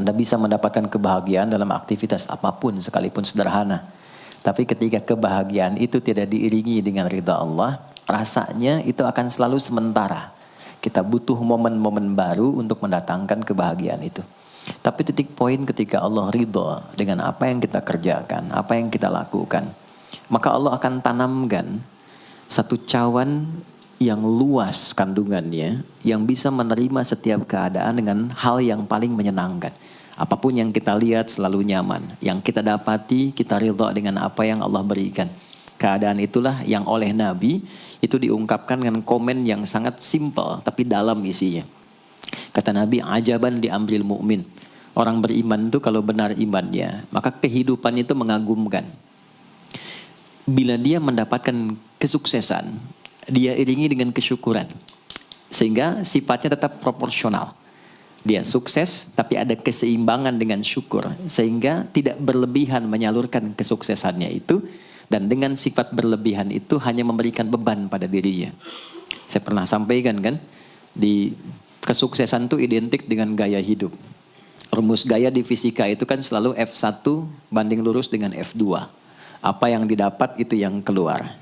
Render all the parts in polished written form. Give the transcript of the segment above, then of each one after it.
Anda bisa mendapatkan kebahagiaan dalam aktivitas apapun sekalipun sederhana. Tapi ketika kebahagiaan itu tidak diiringi dengan ridha Allah, rasanya itu akan selalu sementara. Kita butuh momen-momen baru untuk mendatangkan kebahagiaan itu. Tapi titik poin ketika Allah ridha dengan apa yang kita kerjakan, apa yang kita lakukan, maka Allah akan tanamkan satu cawan yang luas kandungannya, yang bisa menerima setiap keadaan dengan hal yang paling menyenangkan. Apapun yang kita lihat selalu nyaman. Yang kita dapati, kita ridha dengan apa yang Allah berikan. Keadaan itulah yang oleh Nabi itu diungkapkan dengan komen yang sangat simpel tapi dalam isinya. Kata Nabi, ajaban di amril mu'min. Orang beriman itu kalau benar imannya, maka kehidupan itu mengagumkan. Bila dia mendapatkan kesuksesan, dia iringi dengan kesyukuran. Sehingga sifatnya tetap proporsional. Dia sukses tapi ada keseimbangan dengan syukur. Sehingga tidak berlebihan menyalurkan kesuksesannya itu. Dan dengan sifat berlebihan itu hanya memberikan beban pada dirinya. Saya pernah sampaikan kan, di kesuksesan itu identik dengan gaya hidup. Rumus gaya di fisika itu kan selalu F1 banding lurus dengan F2. Apa yang didapat itu yang keluar.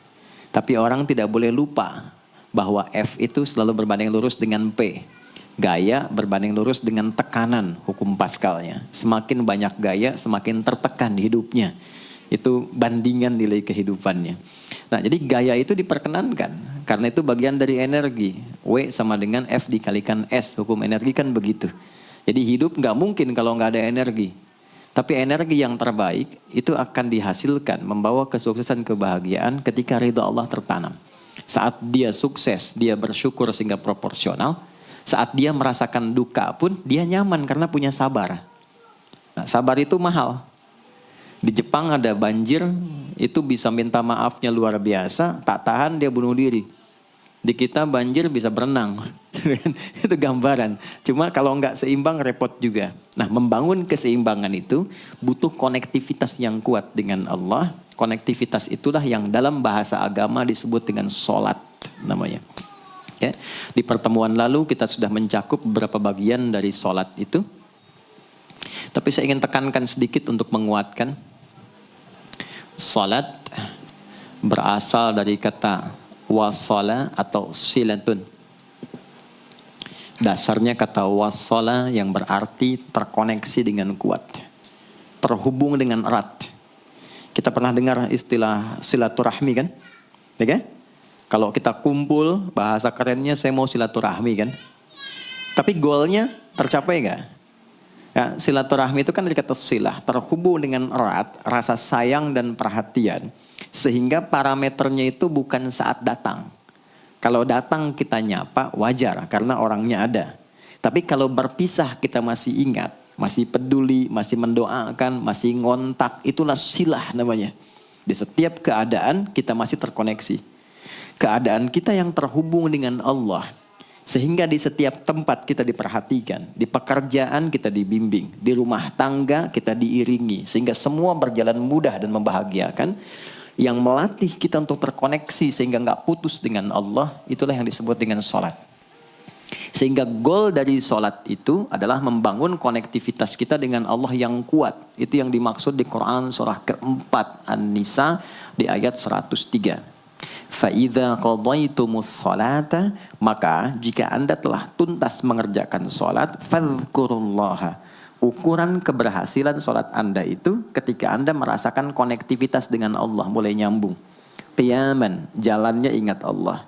Tapi orang tidak boleh lupa bahwa F itu selalu berbanding lurus dengan P. Gaya berbanding lurus dengan tekanan, hukum Pascalnya. Semakin banyak gaya, semakin tertekan hidupnya. Itu bandingan nilai kehidupannya. Nah, jadi gaya itu diperkenankan. Karena itu bagian dari energi. W sama dengan F dikalikan S. Hukum energi kan begitu. Jadi hidup nggak mungkin kalau nggak ada energi. Tapi energi yang terbaik itu akan dihasilkan. Membawa kesuksesan kebahagiaan ketika ridha Allah tertanam. Saat dia sukses, dia bersyukur sehingga proporsional. Saat dia merasakan duka pun, dia nyaman karena punya sabar. Nah, sabar itu mahal. Di Jepang ada banjir, itu bisa minta maafnya luar biasa, tak tahan dia bunuh diri. Di kita banjir bisa berenang, itu gambaran. Cuma kalau nggak seimbang repot juga. Nah, membangun keseimbangan itu butuh konektivitas yang kuat dengan Allah. Konektivitas itulah yang dalam bahasa agama disebut dengan sholat namanya. Ya. Di pertemuan lalu kita sudah mencakup beberapa bagian dari sholat itu. Tapi saya ingin tekankan sedikit untuk menguatkan. Salat berasal dari kata wasala atau silatun. Dasarnya kata wasala yang berarti terkoneksi dengan kuat. Terhubung dengan erat. Kita pernah dengar istilah silaturahmi kan? Ya kan? Kalau kita kumpul, bahasa kerennya saya mau silaturahmi kan? Tapi goalnya tercapai nggak? Ya, silaturahmi itu kan dari kata silah, terhubung dengan erat, rasa sayang dan perhatian. Sehingga parameternya itu bukan saat datang. Kalau datang kita nyapa, wajar karena orangnya ada. Tapi kalau berpisah kita masih ingat, masih peduli, masih mendoakan, masih ngontak, itulah silah namanya. Di setiap keadaan kita masih terkoneksi. Keadaan kita yang terhubung dengan Allah. Sehingga di setiap tempat kita diperhatikan, di pekerjaan kita dibimbing, di rumah tangga kita diiringi. Sehingga semua berjalan mudah dan membahagiakan. Yang melatih kita untuk terkoneksi sehingga nggak putus dengan Allah, itulah yang disebut dengan sholat. Sehingga goal dari sholat itu adalah membangun konektivitas kita dengan Allah yang kuat. Itu yang dimaksud di Quran surah keempat An-Nisa di ayat 103. فَإِذَا قَضَيْتُمُ الصَّلَاةَ maka jika anda telah tuntas mengerjakan sholat, فَاذْكُرُوا اللَّهَ. Ukuran keberhasilan sholat anda itu ketika anda merasakan konektivitas dengan Allah mulai nyambung. Qiyaman, jalannya ingat Allah.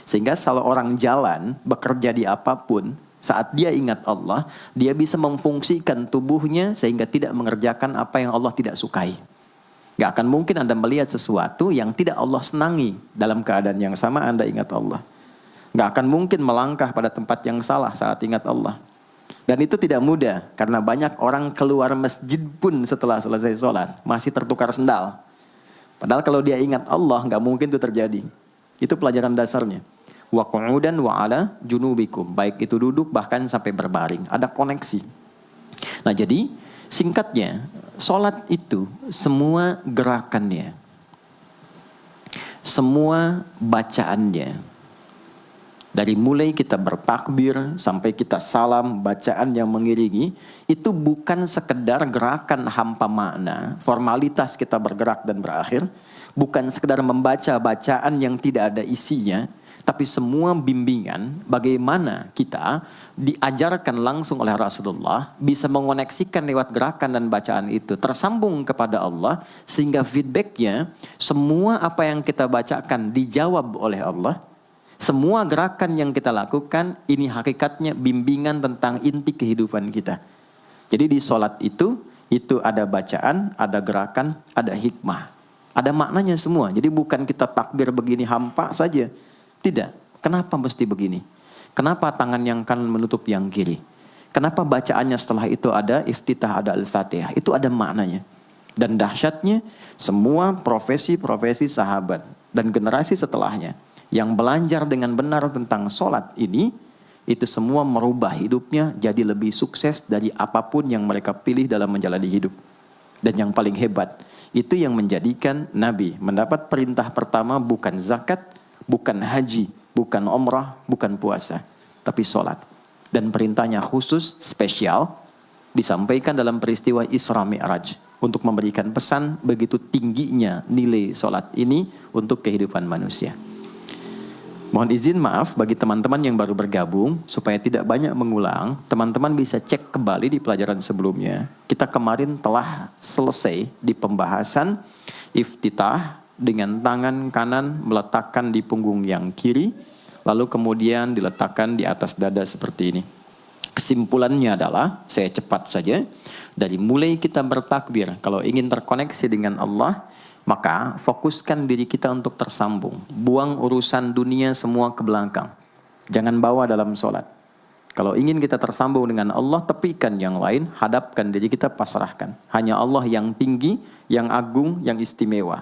Sehingga kalau orang jalan, bekerja di apapun, saat dia ingat Allah, dia bisa memfungsikan tubuhnya sehingga tidak mengerjakan apa yang Allah tidak sukai. Gak akan mungkin anda melihat sesuatu yang tidak Allah senangi. Dalam keadaan yang sama anda ingat Allah. Gak akan mungkin melangkah pada tempat yang salah saat ingat Allah. Dan itu tidak mudah. Karena banyak orang keluar masjid pun setelah selesai sholat masih tertukar sendal. Padahal kalau dia ingat Allah gak mungkin itu terjadi. Itu pelajaran dasarnya. Wa qu'udan wa ala junubikum. Baik itu duduk bahkan sampai berbaring. Ada koneksi. Nah jadi singkatnya, sholat itu semua gerakannya, semua bacaannya, Dari mulai kita bertakbir sampai kita salam, bacaan yang mengiringi, itu bukan sekedar gerakan hampa makna, formalitas kita bergerak dan berakhir, bukan sekedar membaca bacaan yang tidak ada isinya, tapi semua bimbingan bagaimana kita diajarkan langsung oleh Rasulullah bisa mengoneksikan lewat gerakan dan bacaan itu tersambung kepada Allah, sehingga feedbacknya semua apa yang kita bacakan dijawab oleh Allah. Semua gerakan yang kita lakukan ini hakikatnya bimbingan tentang inti kehidupan kita. Jadi di sholat itu ada bacaan, ada gerakan, ada hikmah, ada maknanya semua. Jadi bukan kita takbir begini hampa saja. Tidak. Kenapa mesti begini? Kenapa tangan yang kanan menutup yang kiri? Kenapa bacaannya setelah itu ada iftitah, ada al-fatihah? Itu ada maknanya. Dan dahsyatnya semua profesi-profesi sahabat dan generasi setelahnya yang belajar dengan benar tentang sholat ini, itu semua merubah hidupnya jadi lebih sukses dari apapun yang mereka pilih dalam menjalani hidup. Dan yang paling hebat, itu yang menjadikan Nabi mendapat perintah pertama bukan zakat, bukan haji, bukan umrah, bukan puasa, tapi sholat. Dan perintahnya khusus, spesial, disampaikan dalam peristiwa Isra Mi'raj untuk memberikan pesan begitu tingginya nilai sholat ini untuk kehidupan manusia. Mohon izin maaf bagi teman-teman yang baru bergabung, supaya tidak banyak mengulang, teman-teman bisa cek kembali di pelajaran sebelumnya. Kita kemarin telah selesai di pembahasan iftitah dengan tangan kanan meletakkan di punggung yang kiri, lalu kemudian diletakkan di atas dada seperti ini. Kesimpulannya adalah, saya cepat saja, dari mulai kita bertakbir, kalau ingin terkoneksi dengan Allah, maka fokuskan diri kita untuk tersambung. Buang urusan dunia semua ke belakang. Jangan bawa dalam sholat. Kalau ingin kita tersambung dengan Allah, tepikan yang lain, hadapkan diri kita, pasrahkan. Hanya Allah yang tinggi, yang agung, yang istimewa.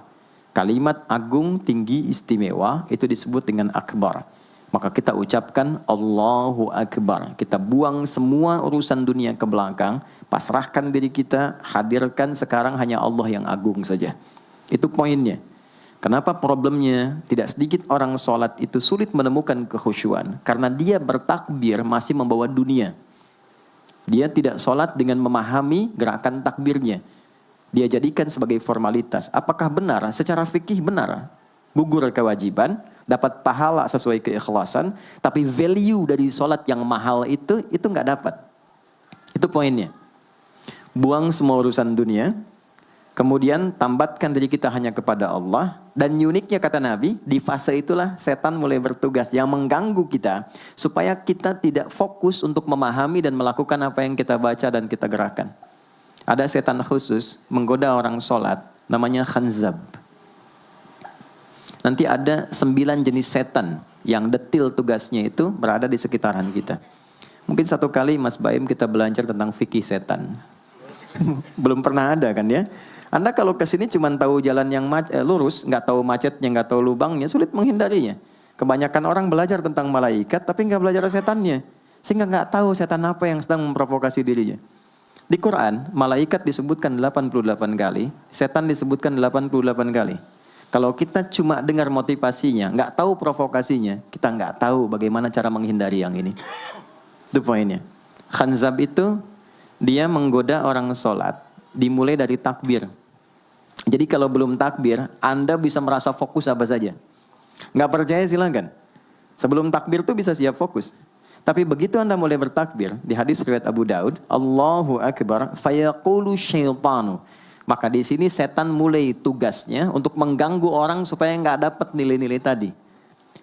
Kalimat agung, tinggi, istimewa, itu disebut dengan akbar. Maka kita ucapkan Allahu Akbar. Kita buang semua urusan dunia ke belakang, pasrahkan diri kita, hadirkan sekarang hanya Allah yang agung saja. Itu poinnya. Kenapa problemnya tidak sedikit orang sholat itu sulit menemukan kekhusyuan? Karena dia bertakbir masih membawa dunia. Dia tidak sholat dengan memahami gerakan takbirnya. Dia jadikan sebagai formalitas. Apakah benar? Secara fikih benar. Gugur kewajiban, dapat pahala sesuai keikhlasan, tapi value dari sholat yang mahal itu nggak dapat. Itu poinnya. Buang semua urusan dunia, kemudian tambatkan diri kita hanya kepada Allah. Dan uniknya kata Nabi, di fase itulah setan mulai bertugas yang mengganggu kita, supaya kita tidak fokus untuk memahami dan melakukan apa yang kita baca dan kita gerakan. Ada setan khusus menggoda orang sholat, namanya khanzab. Nanti ada 9 jenis setan yang detil tugasnya itu berada di sekitaran kita. Mungkin satu kali Mas Baim kita belajar tentang fikih setan. Belum pernah ada kan ya? Anda kalau ke sini cuma tahu jalan yang lurus, nggak tahu macetnya, nggak tahu lubangnya, sulit menghindarinya. Kebanyakan orang belajar tentang malaikat, tapi nggak belajar setannya, sehingga nggak tahu setan apa yang sedang memprovokasi dirinya. Di Quran, malaikat disebutkan 88 kali, setan disebutkan 88 kali. Kalau kita cuma dengar motivasinya, nggak tahu provokasinya, kita nggak tahu bagaimana cara menghindari yang ini. Itu poinnya. Khanzab itu, dia menggoda orang sholat, dimulai dari takbir. Jadi kalau belum takbir, Anda bisa merasa fokus apa saja. Nggak percaya silakan. Sebelum takbir tuh bisa siap fokus. Tapi begitu Anda mulai bertakbir, di hadis riwayat Abu Daud, Allahu Akbar, fayaqulu syaitanu. Maka di sini setan mulai tugasnya untuk mengganggu orang supaya nggak dapat nilai-nilai tadi.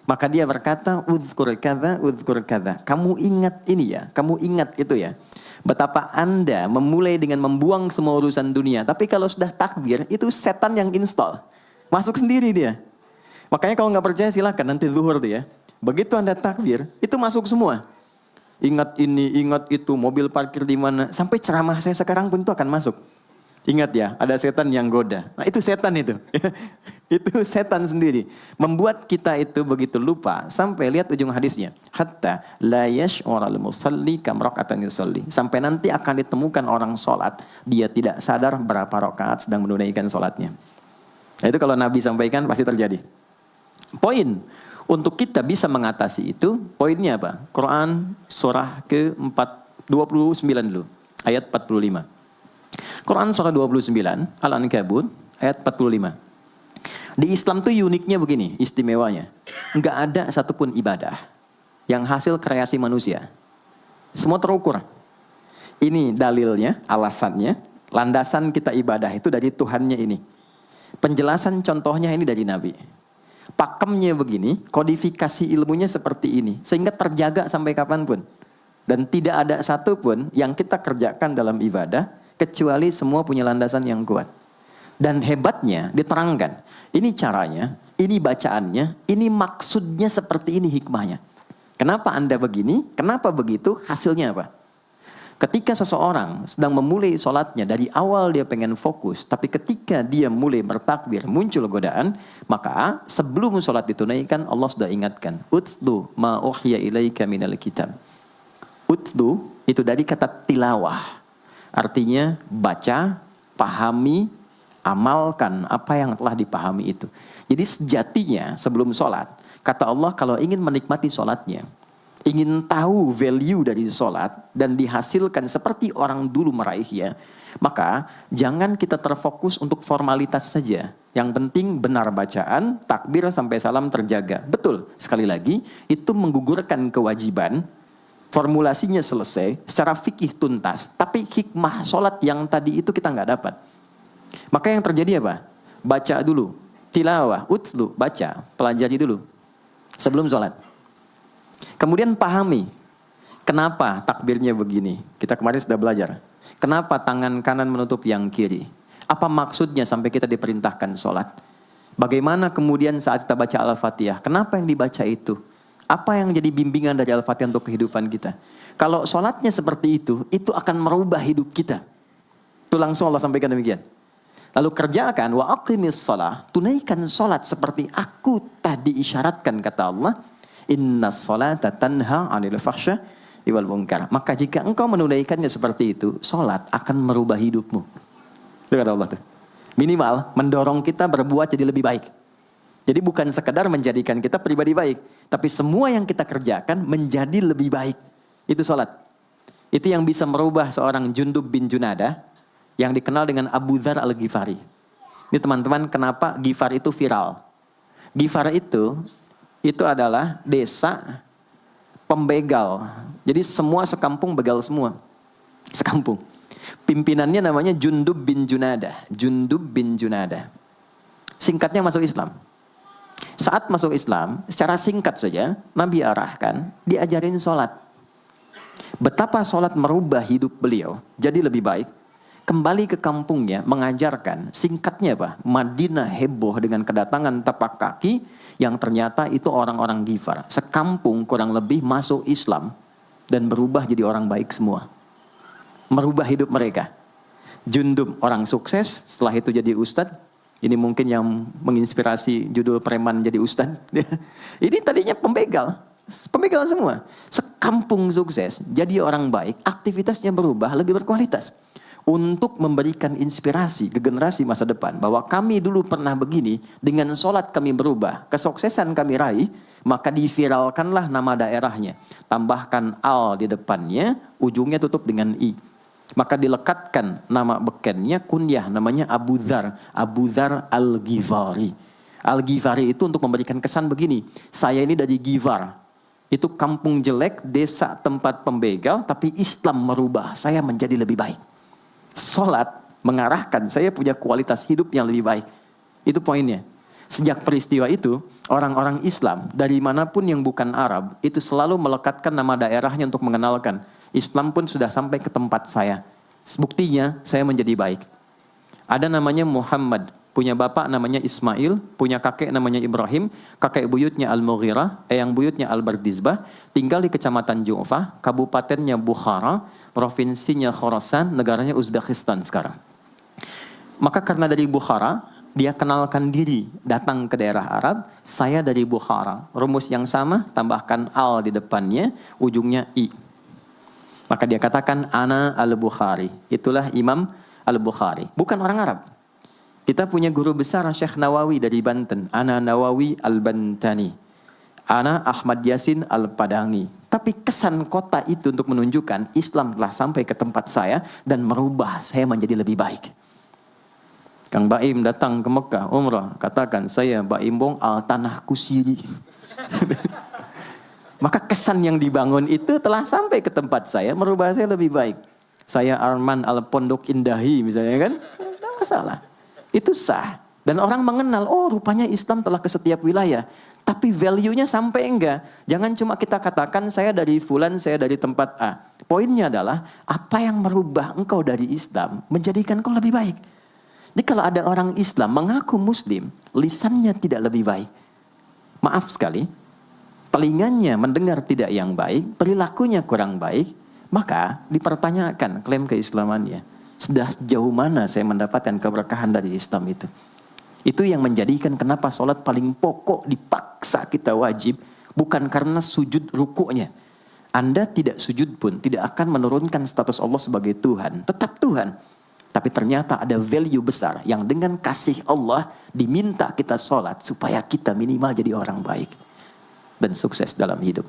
Maka dia berkata, udhkur kadza. Kamu ingat ini ya, kamu ingat itu ya. Betapa Anda memulai dengan membuang semua urusan dunia. Tapi kalau sudah takbir, itu setan yang install. Masuk sendiri dia. Makanya kalau nggak percaya silakan nanti zuhur tuh ya. Begitu Anda takbir, itu masuk semua. Ingat ini, ingat itu, mobil parkir di mana. Sampai ceramah saya sekarang pun itu akan masuk. Ingat ya, ada setan yang goda. Nah itu setan itu. Itu setan sendiri. Membuat kita itu begitu lupa. Sampai lihat ujung hadisnya. Hatta la yash'ural musalli kam raka'atan yusalli. Sampai nanti akan ditemukan orang sholat. Dia tidak sadar berapa rakaat sedang menunaikan sholatnya. Nah itu kalau Nabi sampaikan pasti terjadi. Poin. Untuk kita bisa mengatasi itu, poinnya apa? Quran surah ke-29 dulu, ayat 45. Quran surah 29, Al-Ankabut, ayat 45. Di Islam tuh uniknya begini, istimewanya. Enggak ada satupun ibadah yang hasil kreasi manusia. Semua terukur. Ini dalilnya, alasannya, landasan kita ibadah itu dari Tuhannya ini. Penjelasan contohnya ini dari Nabi. Pakemnya begini, kodifikasi ilmunya seperti ini. Sehingga terjaga sampai kapanpun. Dan tidak ada satupun yang kita kerjakan dalam ibadah, kecuali semua punya landasan yang kuat. Dan hebatnya diterangkan. Ini caranya, ini bacaannya, ini maksudnya seperti ini hikmahnya. Kenapa Anda begini? Kenapa begitu? Hasilnya apa? Ketika seseorang sedang memulai sholatnya, dari awal dia pengen fokus, tapi ketika dia mulai bertakbir, muncul godaan, maka sebelum sholat ditunaikan, Allah sudah ingatkan, Utlu ma uhya ilaika minal kitab. Utlu itu dari kata tilawah. Artinya baca, pahami, amalkan apa yang telah dipahami itu. Jadi sejatinya sebelum sholat, kata Allah kalau ingin menikmati sholatnya, ingin tahu value dari sholat dan dihasilkan seperti orang dulu meraihnya, maka jangan kita terfokus untuk formalitas saja. Yang penting benar bacaan, takbir sampai salam terjaga. Betul, sekali lagi, itu menggugurkan kewajiban, formulasinya selesai, secara fikih tuntas, tapi hikmah sholat yang tadi itu kita nggak dapat. Maka yang terjadi apa? Baca dulu, tilawah, utlu, baca, pelajari dulu, sebelum sholat. Kemudian pahami, kenapa takbirnya begini? Kita kemarin sudah belajar. Kenapa tangan kanan menutup yang kiri? Apa maksudnya sampai kita diperintahkan sholat? Bagaimana kemudian saat kita baca Al-Fatihah? Kenapa yang dibaca itu? Apa yang jadi bimbingan dari Al-Fatihah untuk kehidupan kita? Kalau sholatnya seperti itu akan merubah hidup kita. Itu langsung Allah sampaikan demikian. Lalu kerjakan, wa aqimis shalah, tunaikan sholat seperti aku tadi isyaratkan, kata Allah. Inna sholata tanha 'anil fahsya wal munkar. Maka jika engkau menunaikannya seperti itu, sholat akan merubah hidupmu. Itu kata Allah tuh. Minimal mendorong kita berbuat jadi lebih baik. Jadi bukan sekadar menjadikan kita pribadi baik, tapi semua yang kita kerjakan menjadi lebih baik. Itu sholat. Itu yang bisa merubah seorang Jundub bin Junadah yang dikenal dengan Abu Dzar al-Ghifari. Ini teman-teman, kenapa Ghifar itu viral? Ghifar itu adalah desa pembegal. Jadi semua sekampung begal semua. Sekampung. Pimpinannya namanya Jundub bin Junadah. Jundub bin Junadah. Singkatnya masuk Islam. Saat masuk Islam, secara singkat saja, Nabi arahkan, diajarin sholat. Betapa sholat merubah hidup beliau, jadi lebih baik. Kembali ke kampungnya, mengajarkan, singkatnya apa? Madinah heboh dengan kedatangan tapak kaki, yang ternyata itu orang-orang Ghifar. Sekampung kurang lebih masuk Islam, dan berubah jadi orang baik semua. Merubah hidup mereka. Jundub orang sukses, setelah itu jadi ustadz. Ini mungkin yang menginspirasi judul preman jadi ustadz. Ini tadinya pembegal semua. Sekampung sukses, jadi orang baik, aktivitasnya berubah, lebih berkualitas. Untuk memberikan inspirasi ke generasi masa depan, bahwa kami dulu pernah begini, dengan sholat kami berubah, kesuksesan kami raih, maka diviralkanlah nama daerahnya. Tambahkan al di depannya, ujungnya tutup dengan i. Maka dilekatkan nama bekennya, kunyah, namanya Abu Dzar. Abu Dzar al-Ghifari. Al-Ghifari itu untuk memberikan kesan begini, saya ini dari Ghifar. Itu kampung jelek, desa tempat pembegal, tapi Islam merubah, saya menjadi lebih baik. Sholat mengarahkan saya punya kualitas hidup yang lebih baik. Itu poinnya. Sejak peristiwa itu, orang-orang Islam dari manapun yang bukan Arab, itu selalu melekatkan nama daerahnya untuk mengenalkan. Islam pun sudah sampai ke tempat saya. Buktinya saya menjadi baik. Ada namanya Muhammad, punya bapak namanya Ismail, punya kakek namanya Ibrahim, kakek buyutnya Al-Mughirah, eyang buyutnya Al-Bardizbah, tinggal di kecamatan Ju'fah, kabupatennya Bukhara, provinsinya Khorasan, negaranya Uzbekistan sekarang. Maka karena dari Bukhara, dia kenalkan diri, datang ke daerah Arab, saya dari Bukhara. Rumus yang sama, tambahkan al di depannya, ujungnya i. Maka dia katakan, ana al-Bukhari. Itulah Imam al-Bukhari. Bukan orang Arab. Kita punya guru besar Syekh Nawawi dari Banten. Ana Nawawi al-Bantani. Ana Ahmad Yasin Al-Padangi. Tapi kesan kota itu untuk menunjukkan Islam telah sampai ke tempat saya dan merubah saya menjadi lebih baik. Kang Baim datang ke Mekah umrah, katakan saya Baim Bong al tanah kusiri. Maka kesan yang dibangun itu telah sampai ke tempat saya, merubah saya lebih baik. Saya Arman al Pondok Indahi misalnya kan, tidak masalah. Itu sah. Dan orang mengenal, oh rupanya Islam telah ke setiap wilayah. Tapi value-nya sampai enggak. Jangan cuma kita katakan saya dari fulan, saya dari tempat A. Poinnya adalah apa yang merubah engkau dari Islam menjadikan engkau lebih baik. Jadi kalau ada orang Islam mengaku Muslim, lisannya tidak lebih baik. Maaf sekali, telinganya mendengar tidak yang baik, perilakunya kurang baik, maka dipertanyakan klaim keislamannya. Sudah sejauh mana saya mendapatkan keberkahan dari Islam itu? Itu yang menjadikan kenapa sholat paling pokok dipaksa kita wajib. Bukan karena sujud rukuknya. Anda tidak sujud pun tidak akan menurunkan status Allah sebagai Tuhan. Tetap Tuhan. Tapi ternyata ada value besar yang dengan kasih Allah diminta kita sholat supaya kita minimal jadi orang baik. Dan sukses dalam hidup.